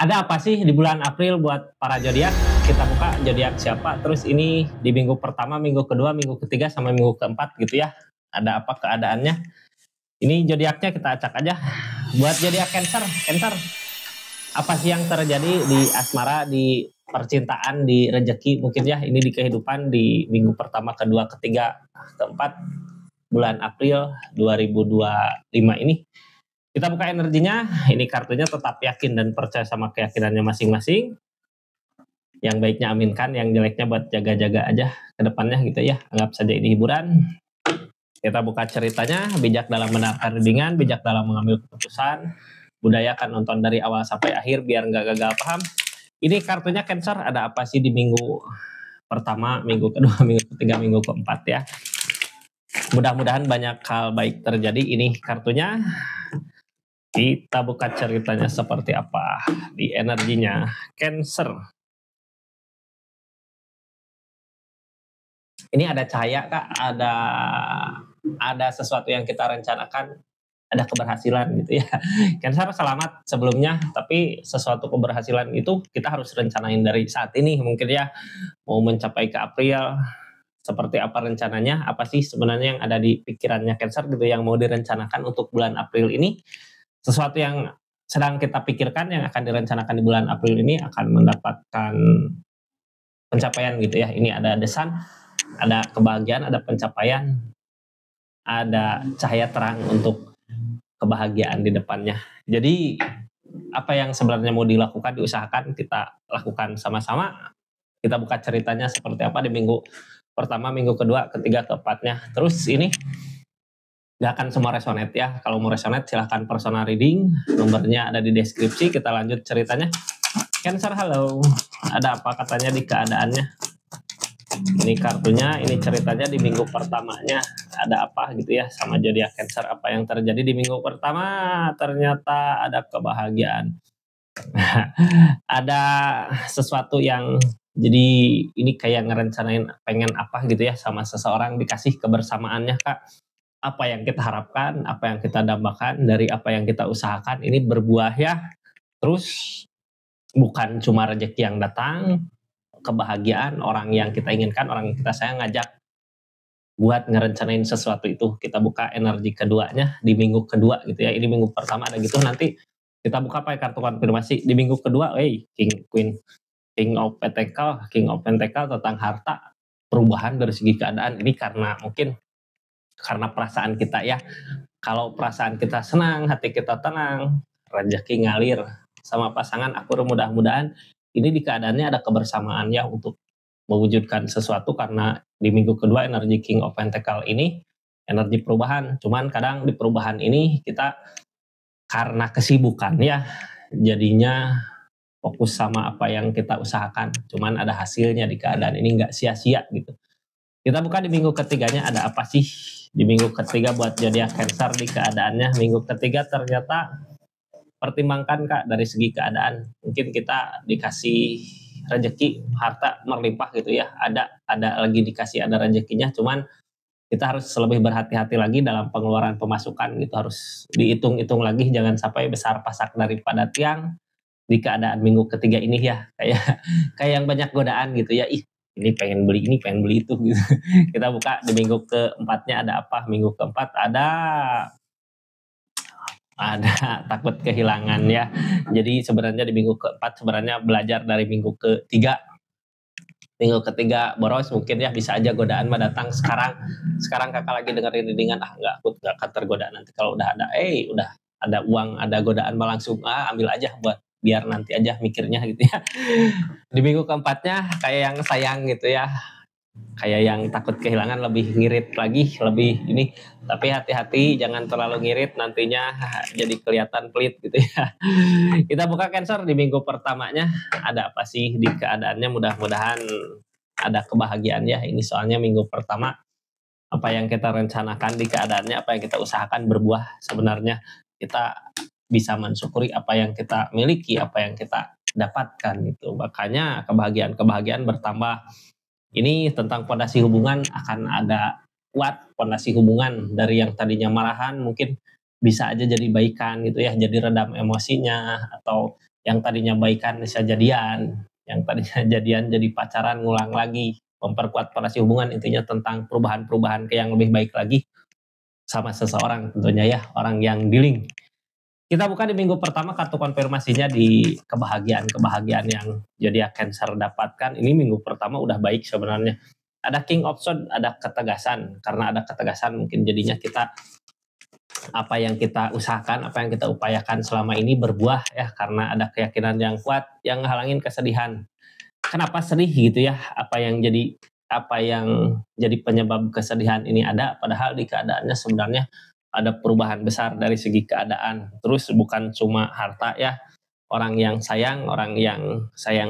Ada apa sih di bulan April buat para zodiak? Kita buka zodiak siapa, terus ini di minggu pertama, minggu kedua, minggu ketiga, sama minggu keempat gitu ya. Ada apa keadaannya? Ini zodiaknya kita acak aja. Buat zodiak Cancer, Cancer, apa sih yang terjadi di asmara, di percintaan, di rezeki mungkin ya, ini di kehidupan di minggu pertama, kedua, ketiga, keempat bulan April 2025 ini. Kita buka energinya, ini kartunya tetap yakin dan percaya sama keyakinannya masing-masing. Yang baiknya aminkan, yang jeleknya buat jaga-jaga aja ke depannya gitu ya. Anggap saja ini hiburan. Kita buka ceritanya, bijak dalam mendengarkan readingan, bijak dalam mengambil keputusan. Budayakan nonton dari awal sampai akhir biar nggak gagal paham. Ini kartunya Cancer, ada apa sih di minggu pertama, minggu kedua, minggu ketiga, minggu keempat ya. Mudah-mudahan banyak hal baik terjadi. Ini kartunya. Kita buka ceritanya seperti apa di energinya Cancer. Ini ada cahaya Kak, ada sesuatu yang kita rencanakan, ada keberhasilan gitu ya. Cancer selamat sebelumnya, tapi sesuatu keberhasilan itu kita harus rencanain dari saat ini mungkin ya. Mau mencapai ke April, seperti apa rencananya, apa sih sebenarnya yang ada di pikirannya Cancer gitu yang mau direncanakan untuk bulan April ini. Sesuatu yang sedang kita pikirkan yang akan direncanakan di bulan April ini akan mendapatkan pencapaian gitu ya. Ini ada desan, ada kebahagiaan, ada pencapaian, ada cahaya terang untuk kebahagiaan di depannya. Jadi apa yang sebenarnya mau dilakukan, diusahakan, kita lakukan sama-sama. Kita buka ceritanya seperti apa di minggu pertama, minggu kedua, ketiga, keempatnya. Terus ini gak akan semua resonate ya. Kalau mau resonate silahkan personal reading. Nomornya ada di deskripsi. Kita lanjut ceritanya. Cancer, halo. Ada apa katanya di keadaannya? Ini kartunya, ini ceritanya di minggu pertamanya. Ada apa gitu ya sama zodiak Cancer. Apa yang terjadi di minggu pertama? Ternyata ada kebahagiaan. Ada sesuatu yang jadi ini kayak ngerencanain pengen apa gitu ya sama seseorang, dikasih kebersamaannya Kak. Apa yang kita harapkan, apa yang kita dambakan, dari apa yang kita usahakan, ini berbuah ya. Terus bukan cuma rezeki yang datang, kebahagiaan, orang yang kita inginkan, orang yang kita sayang ngajak buat ngerencanain sesuatu itu. Kita buka energi keduanya di minggu kedua gitu ya. Ini minggu pertama ada gitu, nanti kita buka pakai kartu konfirmasi. Di minggu kedua, King of Pentacle tentang harta, perubahan dari segi keadaan. Ini karena mungkin karena perasaan kita ya. Kalau perasaan kita senang, hati kita tenang, rezeki ngalir sama pasangan akur, mudah-mudahan ini di keadaannya ada kebersamaan ya untuk mewujudkan sesuatu. Karena di minggu kedua energi King of Pentacle ini energi perubahan. Cuman kadang di perubahan ini kita karena kesibukan ya, jadinya fokus sama apa yang kita usahakan. Cuman ada hasilnya di keadaan ini, nggak sia-sia gitu. Kita buka di minggu ketiganya, ada apa sih di minggu ketiga buat zodiak Cancer di keadaannya. Minggu ketiga ternyata pertimbangkan Kak dari segi keadaan. Mungkin kita dikasih rezeki, harta berlimpah gitu ya. Ada lagi dikasih ada rezekinya, cuman kita harus lebih berhati-hati lagi dalam pengeluaran pemasukan gitu. Harus dihitung-hitung lagi, jangan sampai besar pasak daripada tiang di keadaan minggu ketiga ini ya. Kayak yang banyak godaan gitu ya. Ini pengen beli ini, pengen beli itu gitu. Kita buka di minggu keempatnya ada apa? Minggu keempat ada takut kehilangan ya. Jadi sebenarnya di minggu keempat sebenarnya belajar dari minggu ketiga. Minggu ketiga boros mungkin ya, bisa aja godaan mah datang sekarang Kakak lagi dengerin readingan, enggak, aku enggak akan tergoda. Nanti kalau udah ada uang, ada godaan mah langsung ambil aja buat biar nanti aja mikirnya gitu ya. Di minggu keempatnya kayak yang sayang gitu ya, kayak yang takut kehilangan, lebih ngirit lagi, lebih ini. Tapi hati-hati jangan terlalu ngirit, nantinya jadi kelihatan pelit gitu ya. Kita buka Cancer di minggu pertamanya, ada apa sih di keadaannya. Mudah-mudahan ada kebahagiaan ya. Ini soalnya minggu pertama, apa yang kita rencanakan di keadaannya, apa yang kita usahakan berbuah. Sebenarnya kita bisa mensyukuri apa yang kita miliki, apa yang kita dapatkan gitu. Makanya kebahagiaan bertambah. Ini tentang fondasi hubungan, akan ada kuat fondasi hubungan. Dari yang tadinya marahan mungkin bisa aja jadi baikan gitu ya, jadi redam emosinya, atau yang tadinya baikan bisa jadian, yang tadinya jadian jadi pacaran ngulang lagi, memperkuat fondasi hubungan, intinya tentang perubahan-perubahan ke yang lebih baik lagi sama seseorang tentunya ya, orang yang dealing. Kita buka di minggu pertama kartu konfirmasinya di kebahagiaan-kebahagiaan yang zodiak Cancer dapatkan. Ini minggu pertama udah baik sebenarnya. Ada King of Swords, ada ketegasan. Karena ada ketegasan mungkin jadinya kita apa yang kita usahakan, apa yang kita upayakan selama ini berbuah ya, karena ada keyakinan yang kuat yang ngehalangin kesedihan. Kenapa sedih gitu ya? Apa yang jadi penyebab kesedihan ini ada, padahal di keadaannya sebenarnya ada perubahan besar dari segi keadaan. Terus bukan cuma harta ya, orang yang sayang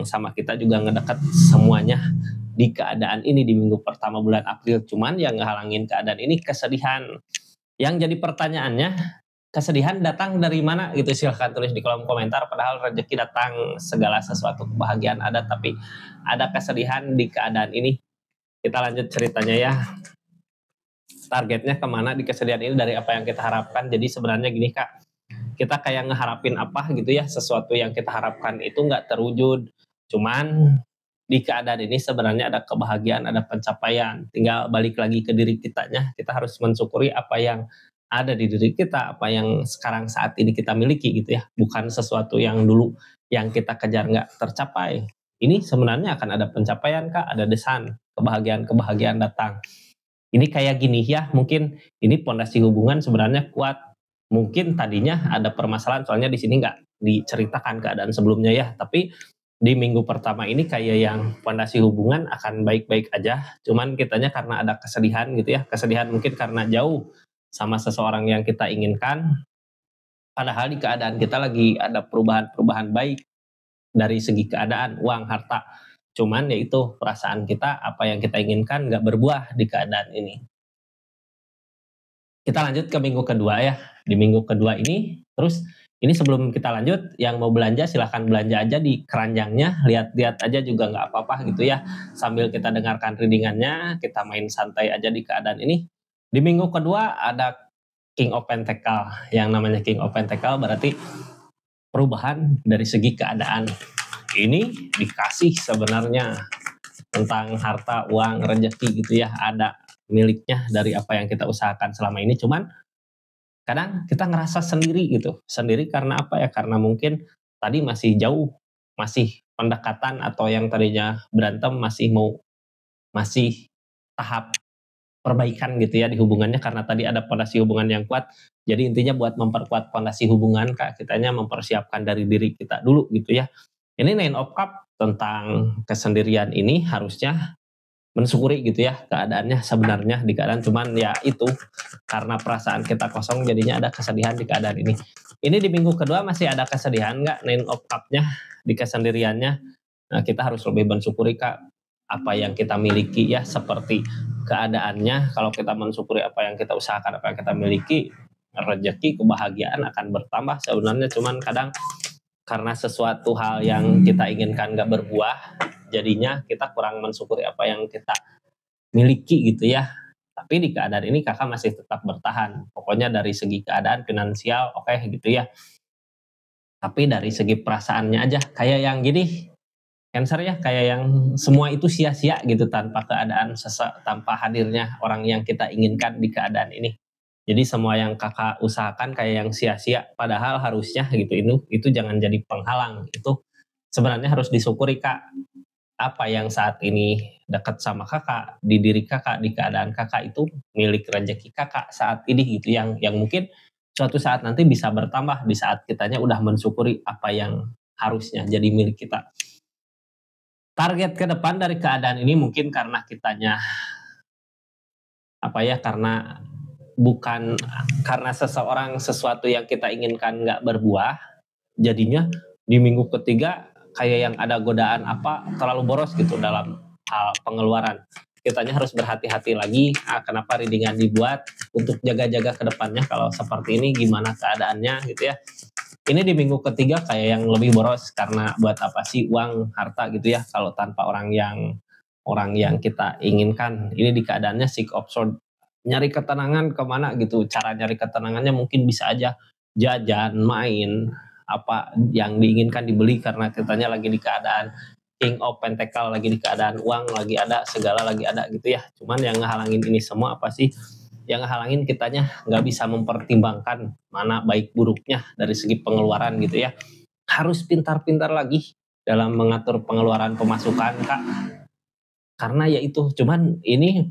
sama kita juga ngedekat semuanya di keadaan ini di minggu pertama bulan April. Cuman yang ngehalangin keadaan ini kesedihan. Yang jadi pertanyaannya, kesedihan datang dari mana gitu, silahkan tulis di kolom komentar. Padahal rezeki datang, segala sesuatu kebahagiaan ada, tapi ada kesedihan di keadaan ini. Kita lanjut ceritanya ya. Targetnya kemana di kesedihan ini, dari apa yang kita harapkan. Jadi sebenarnya gini Kak, kita kayak ngeharapin apa gitu ya, sesuatu yang kita harapkan itu nggak terwujud. Cuman di keadaan ini sebenarnya ada kebahagiaan, ada pencapaian. Tinggal balik lagi ke diri kitanya. Kita harus mensyukuri apa yang ada di diri kita, apa yang sekarang saat ini kita miliki gitu ya. Bukan sesuatu yang dulu yang kita kejar nggak tercapai. Ini sebenarnya akan ada pencapaian Kak, ada desan, kebahagiaan-kebahagiaan datang. Ini kayak gini ya, mungkin ini pondasi hubungan sebenarnya kuat. Mungkin tadinya ada permasalahan, soalnya di sini nggak diceritakan keadaan sebelumnya ya, tapi di minggu pertama ini kayak yang pondasi hubungan akan baik-baik aja, cuman kitanya karena ada kesedihan gitu ya, kesedihan mungkin karena jauh sama seseorang yang kita inginkan, padahal di keadaan kita lagi ada perubahan-perubahan baik dari segi keadaan, uang, harta. Cuman yaitu perasaan kita, apa yang kita inginkan nggak berbuah di keadaan ini. Kita lanjut ke minggu kedua ya. Di minggu kedua ini, terus ini sebelum kita lanjut, yang mau belanja silahkan belanja aja di keranjangnya, lihat-lihat aja juga nggak apa-apa gitu ya. Sambil kita dengarkan readingannya, kita main santai aja di keadaan ini. Di minggu kedua ada King of Pentacle. Yang namanya King of Pentacle berarti perubahan dari segi keadaan. Ini dikasih sebenarnya tentang harta, uang, rezeki gitu ya, ada miliknya dari apa yang kita usahakan selama ini. Cuman kadang kita ngerasa sendiri gitu, sendiri karena apa ya, karena mungkin tadi masih jauh, masih pendekatan, atau yang tadinya berantem masih tahap perbaikan gitu ya di hubungannya, karena tadi ada fondasi hubungan yang kuat. Jadi intinya buat memperkuat fondasi hubungan Kak, kitanya mempersiapkan dari diri kita dulu gitu ya. Ini Nine of Cup tentang kesendirian ini harusnya mensyukuri gitu ya keadaannya sebenarnya di keadaan, cuman ya itu karena perasaan kita kosong jadinya ada kesedihan di keadaan ini. Ini di minggu kedua masih ada kesedihan nggak Nine of Cup-nya di kesendiriannya. Nah, kita harus lebih mensyukuri Kak apa yang kita miliki ya, seperti keadaannya. Kalau kita mensyukuri apa yang kita usahakan, apa yang kita miliki, rezeki, kebahagiaan akan bertambah sebenarnya. Cuman kadang karena sesuatu hal yang kita inginkan nggak berbuah, jadinya kita kurang mensyukuri apa yang kita miliki gitu ya. Tapi di keadaan ini kakak masih tetap bertahan. Pokoknya dari segi keadaan finansial oke gitu ya. Tapi dari segi perasaannya aja kayak yang gini, Cancer ya, kayak yang semua itu sia-sia gitu tanpa keadaan tanpa hadirnya orang yang kita inginkan di keadaan ini. Jadi semua yang kakak usahakan kayak yang sia-sia, padahal harusnya gitu itu jangan jadi penghalang. Itu sebenarnya harus disyukuri Kak. Apa yang saat ini dekat sama kakak, di diri kakak, di keadaan kakak itu milik rezeki kakak saat ini gitu, yang mungkin suatu saat nanti bisa bertambah di saat kitanya udah mensyukuri apa yang harusnya jadi milik kita. Target ke depan dari keadaan ini mungkin karena kitanya apa ya, bukan karena sesuatu yang kita inginkan nggak berbuah, jadinya di minggu ketiga kayak yang ada godaan apa terlalu boros gitu dalam hal pengeluaran. Kitanya harus berhati-hati lagi. Kenapa readingan dibuat untuk jaga-jaga ke depannya kalau seperti ini gimana keadaannya gitu ya. Ini di minggu ketiga kayak yang lebih boros, karena buat apa sih uang, harta gitu ya kalau tanpa orang yang kita inginkan. Ini di keadaannya Six of Swords. Nyari ketenangan kemana gitu, cara nyari ketenangannya mungkin bisa aja jajan, main, apa yang diinginkan dibeli karena kitanya lagi di keadaan king of pentacle, lagi di keadaan uang lagi ada, segala lagi ada gitu ya. Cuman yang ngehalangin ini semua apa sih? Yang ngehalangin kitanya nggak bisa mempertimbangkan mana baik buruknya dari segi pengeluaran gitu ya. Harus pintar-pintar lagi dalam mengatur pengeluaran pemasukan Kak. Karena ya itu, cuman ini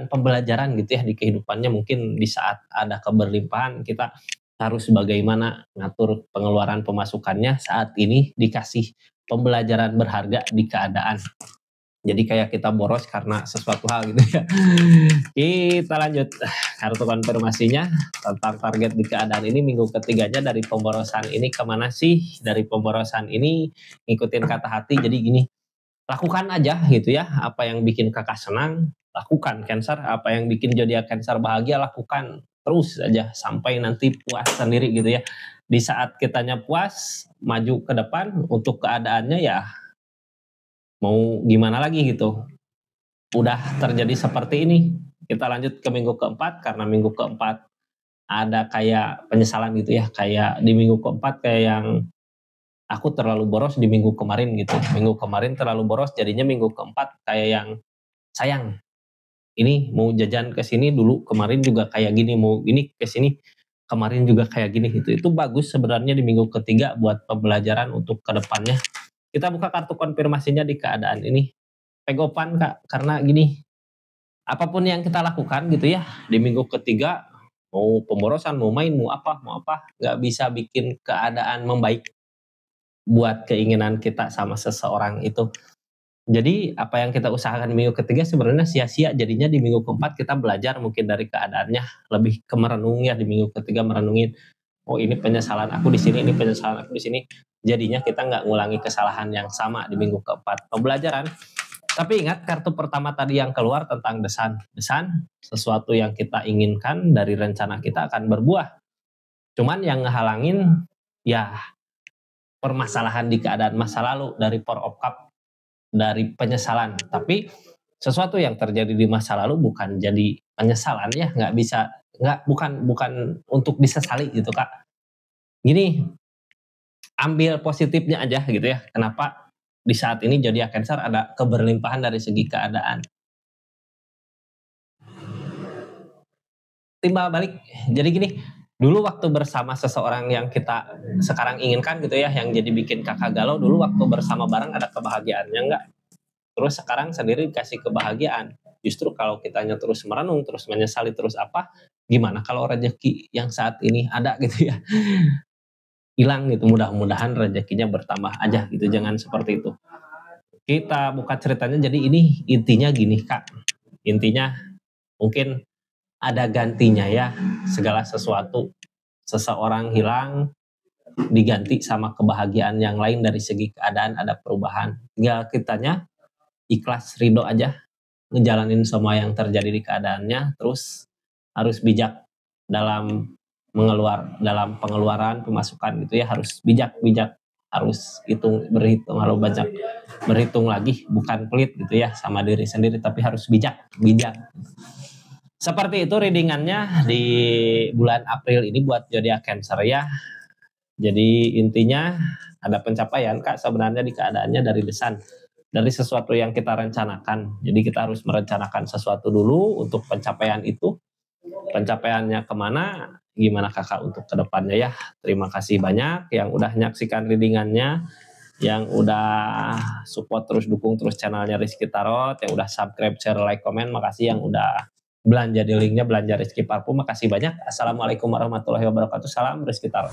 pembelajaran gitu ya di kehidupannya, mungkin di saat ada keberlimpahan kita harus bagaimana ngatur pengeluaran pemasukannya saat ini dikasih pembelajaran berharga di keadaan. Jadi kayak kita boros karena sesuatu hal gitu ya. Kita lanjut kartu konfirmasinya tentang target di keadaan ini minggu ketiganya dari pemborosan ini kemana sih? Dari pemborosan ini ngikutin kata hati, jadi gini, lakukan aja gitu ya, apa yang bikin Kakak senang, lakukan Cancer, apa yang bikin zodiak Cancer bahagia, lakukan terus aja sampai nanti puas sendiri gitu ya. Di saat kitanya puas, maju ke depan untuk keadaannya ya mau gimana lagi gitu. Udah terjadi seperti ini. Kita lanjut ke minggu keempat, karena minggu keempat ada kayak penyesalan gitu ya, kayak di minggu keempat kayak yang aku terlalu boros di minggu kemarin gitu. Minggu kemarin terlalu boros, jadinya minggu keempat kayak yang sayang. Ini mau jajan ke sini dulu, kemarin juga kayak gini, mau ini ke sini, kemarin juga kayak gini gitu. Itu bagus sebenarnya di minggu ketiga buat pembelajaran untuk kedepannya. Kita buka kartu konfirmasinya di keadaan ini. Pegopan Kak, karena gini, apapun yang kita lakukan gitu ya, di minggu ketiga, mau pemborosan, mau main, mau apa, nggak bisa bikin keadaan membaik buat keinginan kita sama seseorang itu. Jadi apa yang kita usahakan di minggu ketiga sebenarnya sia-sia, jadinya di minggu keempat kita belajar mungkin dari keadaannya, lebih ke merenung ya di minggu ketiga, merenungin, oh ini penyesalan aku di sini, ini penyesalan aku di sini. Jadinya kita nggak ngulangi kesalahan yang sama di minggu keempat. Pembelajaran. Tapi ingat kartu pertama tadi yang keluar tentang desan. Desan, sesuatu yang kita inginkan dari rencana kita akan berbuah. Cuman yang ngehalangin ya permasalahan di keadaan masa lalu dari Four of Cup, dari penyesalan. Tapi sesuatu yang terjadi di masa lalu bukan jadi penyesalan ya, nggak bisa, bukan untuk disesali gitu Kak. Gini, ambil positifnya aja gitu ya. Kenapa di saat ini zodiak Cancer ada keberlimpahan dari segi keadaan. Timbal balik. Jadi gini, dulu waktu bersama seseorang yang kita sekarang inginkan gitu ya, yang jadi bikin Kakak galau, dulu waktu bersama bareng ada kebahagiaannya enggak? Terus sekarang sendiri dikasih kebahagiaan. Justru kalau kitanya terus merenung, terus menyesali, terus apa, gimana kalau rezeki yang saat ini ada gitu ya, hilang gitu. Mudah-mudahan rezekinya bertambah aja gitu, jangan seperti itu. Kita buka ceritanya, jadi ini intinya gini Kak. Intinya mungkin ada gantinya ya, segala sesuatu. Seseorang hilang, diganti sama kebahagiaan yang lain dari segi keadaan, ada perubahan. Tinggal kitanya ikhlas ridho aja ngejalanin semua yang terjadi di keadaannya, terus harus bijak dalam dalam pengeluaran pemasukan gitu ya, harus bijak, harus berhitung, harus banyak berhitung lagi, bukan pelit gitu ya sama diri sendiri, tapi harus bijak. Seperti itu readingannya di bulan April ini buat zodiak Cancer ya. Jadi intinya ada pencapaian Kak sebenarnya di keadaannya dari desan, dari sesuatu yang kita rencanakan. Jadi kita harus merencanakan sesuatu dulu untuk pencapaian itu. Pencapaiannya kemana, gimana Kakak untuk kedepannya ya. Terima kasih banyak yang udah nyaksikan readingannya, yang udah support terus, dukung terus channelnya Rizky Tarot, yang udah subscribe, share, like, komen. Makasih yang udah belanja di linknya, belanja Rizky Parfum. Makasih banyak. Assalamualaikum warahmatullahi wabarakatuh. Salam Rizky Tarot.